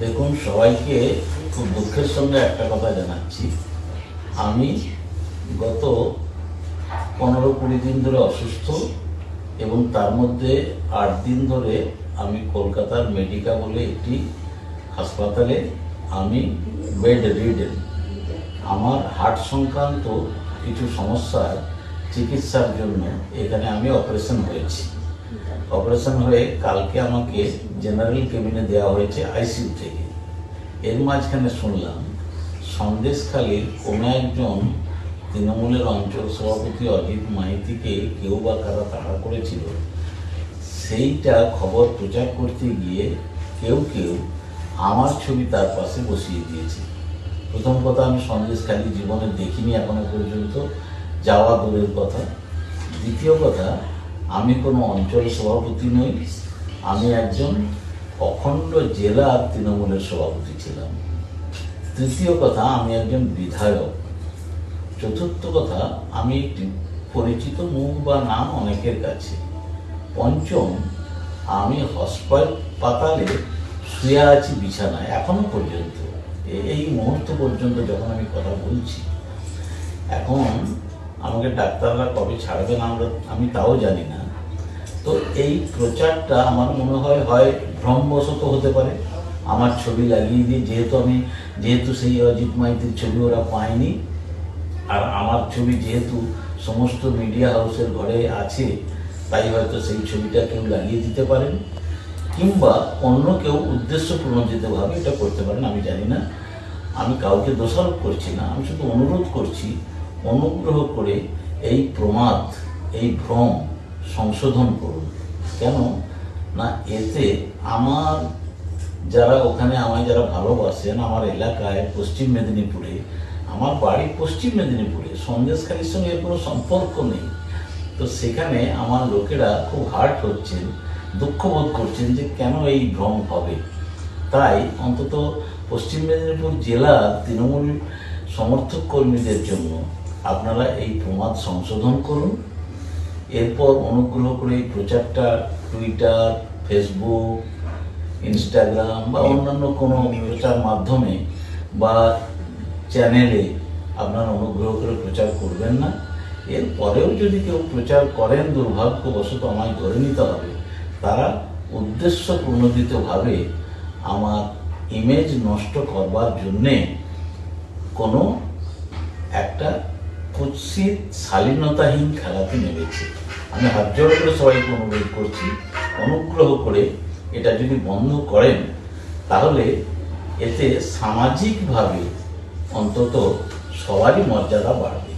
দেখুন, সবাইকে খুব দুঃখের সঙ্গে একটা কথা জানাচ্ছি। আমি গত 15-20 দিন ধরে অসুস্থ এবং তার মধ্যে 8 দিন ধরে আমি কলকাতার মেডিকা বলে একটি হাসপাতালে আমি বেড রিডেন। আমার হার্ট সংক্রান্ত কিছু সমস্যার চিকিৎসার জন্য এখানে আমি অপারেশন হয়েছি। অপারেশন হয়ে কালকে আমাকে জেনারেল কেবিনে দেওয়া হয়েছে আইসিইউ থেকে। এর মাঝখানে শুনলাম সন্দেশখালীর কোনো একজন তৃণমূলের অঞ্চল সভাপতি অজিত মাইতিকে কেউ বা কারা তাড়া করেছিল। সেইটা খবর প্রচার করতে গিয়ে কেউ আমার ছবি তার পাশে বসিয়ে দিয়েছে। প্রথম কথা, আমি সন্দেশখালী জীবনে দেখিনি এখনো পর্যন্ত, যাওয়া দূরের কথা। দ্বিতীয় কথা, আমি কোনো অঞ্চল সভাপতি নই, আমি একজন অখণ্ড জেলার তৃণমূলের সভাপতি ছিলাম। তৃতীয় কথা, আমি একজন বিধায়ক। চতুর্থ কথা, আমি একটি পরিচিত মুখ বা নাম অনেকের কাছে। পঞ্চম, আমি হাসপাতালে শুয়ে আছি বিছানায় এখনো পর্যন্ত, এই মুহূর্ত পর্যন্ত যখন আমি কথা বলছি। এখন আমাকে ডাক্তাররা কবে ছাড়বেন আমি তাও জানি না। তো এই প্রচারটা আমার মনে হয় ভ্রমবশত হতে পারে। আমার ছবি লাগিয়ে দিয়ে, যেহেতু সেই অজিত মাইতির ছবি ওরা পায়নি, আর আমার ছবি যেহেতু সমস্ত মিডিয়া হাউসের ঘরে আছে, তাই হয়তো সেই ছবিটা কেউ লাগিয়ে দিতে পারেন, কিংবা অন্য কেউ উদ্দেশ্য প্রণোদিতভাবে এটা করতে পারেন, আমি জানি না। আমি কাউকে দোষারোপ করছি না, আমি শুধু অনুরোধ করছি, অনুগ্রহ করে এই প্রমাদ, এই ভ্রম সংশোধন করুন। কেন না, এতে আমার যারা ওখানে আমায় যারা ভালোবাসেন, আমার এলাকায় পশ্চিম মেদিনীপুরে, আমার বাড়ি পশ্চিম মেদিনীপুরে, সন্দেশখালীর সঙ্গে এর কোনো সম্পর্ক নেই। তো সেখানে আমার লোকেরা খুব হার্ট হচ্ছেন, দুঃখবোধ করছেন যে কেন এই ভ্রম হবে। তাই অন্তত পশ্চিম মেদিনীপুর জেলার তৃণমূল সমর্থক কর্মীদের জন্য আপনারা এই প্রমাদ সংশোধন করুন। এরপর অনুগ্রহ করে এই প্রচারটা টুইটার, ফেসবুক, ইনস্টাগ্রাম বা অন্যান্য কোনো প্রচার মাধ্যমে বা চ্যানেলে আপনারা অনুগ্রহ করে প্রচার করবেন না। এরপরেও যদি কেউ প্রচার করেন, দুর্ভাগ্যবশত আমায় ধরে নিতে হবে, তারা উদ্দেশ্য প্রণোদিতভাবে আমার ইমেজ নষ্ট করবার জন্যে কোনো একটা কুৎসিত শালীনতাহীন খেলাতে নেমেছে। আমি হাত জোড় করে সবাইকে অনুরোধ করছি, অনুগ্রহ করে এটা যদি বন্ধ করেন, তাহলে এতে সামাজিকভাবে অন্তত সবারই মর্যাদা বাড়বে।